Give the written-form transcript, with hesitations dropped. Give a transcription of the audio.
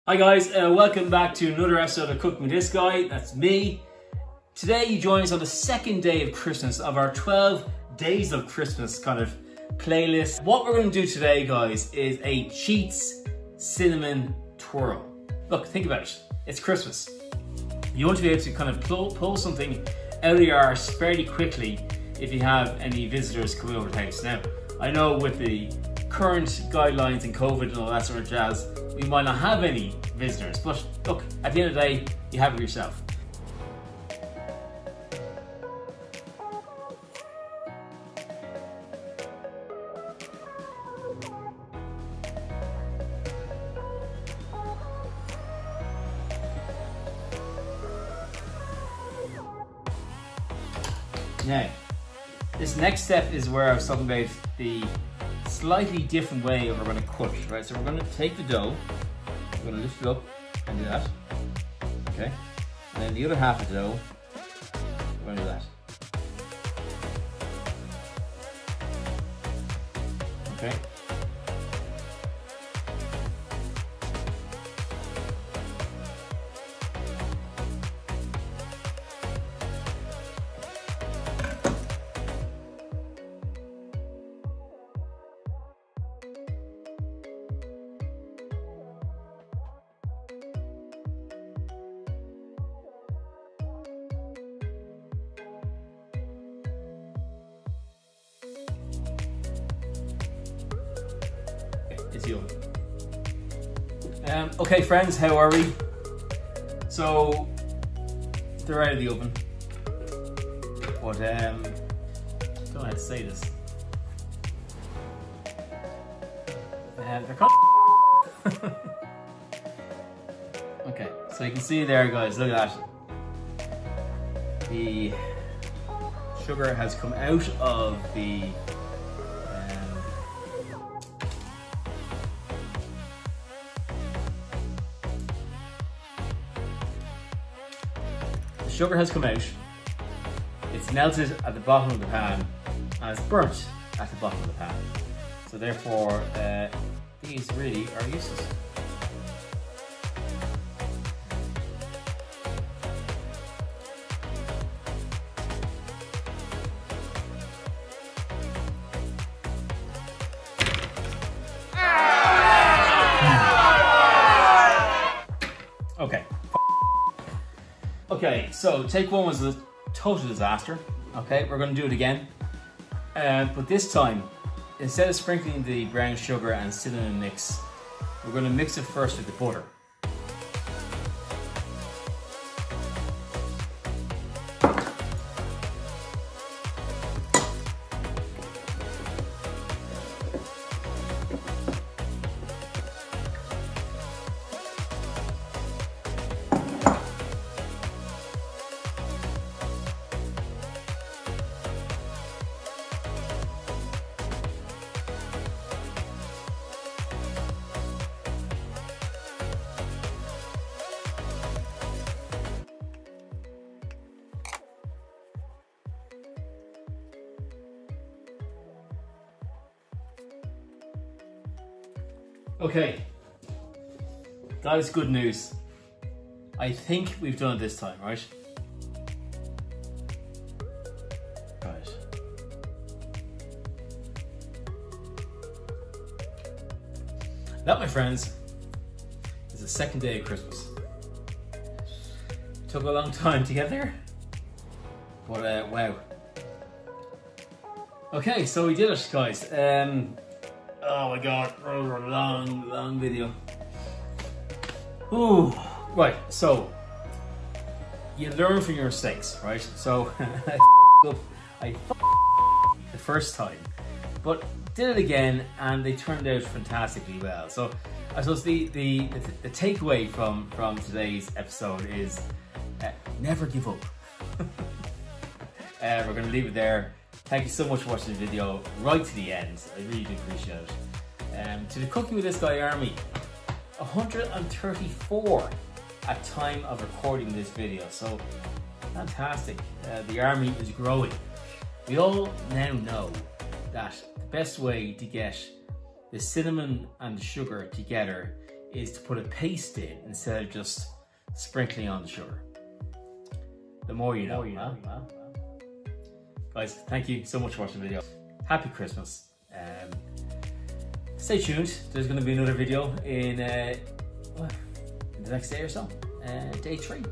Hi guys, welcome back to another episode of Cooking with This Guy. That's me. Today you join us on the second day of Christmas of our 12 Days of Christmas kind of playlist. What we're going to do today, guys, is a Cheats Cinnamon Twirl. Look, think about it. It's Christmas. You want to be able to kind of pull something out of your arse fairly quickly if you have any visitors coming over the house. Now, I know with the current guidelines and COVID and all that sort of jazz, we might not have any visitors, but look, at the end of the day, you have it yourself. Now, this next step is where I was talking about the slightly different way we're going to cut, right? So we're going to take the dough, we're going to lift it up and do that, okay? And then the other half of the dough, we're going to do that. Okay? It's the oven. Okay friends, how are we? So, they're out of the oven. But, I don't know how to say this. They're kind of okay, so you can see there guys, look at that. The sugar has come out of the sugar has come out, it's melted at the bottom of the pan, and it's burnt at the bottom of the pan. So therefore, these really are useless. Okay, so take one was a total disaster. Okay, we're going to do it again. But this time, instead of sprinkling the brown sugar and cinnamon mix, we're going to mix it first with the butter. Okay, that is good news. I think we've done it this time, right? Right. That, my friends, is the second day of Christmas. Took a long time to get there, but wow. Okay, so we did it, guys. Oh my god, long video. Ooh, right, so you learn from your mistakes, right? So I the first time, but did it again and they turned out fantastically well. So I suppose the takeaway from today's episode is never give up. We're going to leave it there. Thank you so much for watching the video right to the end. I really do appreciate it. To the Cooking with This Guy Army, 134 at time of recording this video. So fantastic. The army is growing. We all now know that the best way to get the cinnamon and the sugar together is to put a paste in instead of just sprinkling on the sugar. The more you know. Guys, thank you so much for watching the video. Happy Christmas. Stay tuned. There's going to be another video in the next day or so. Day 3.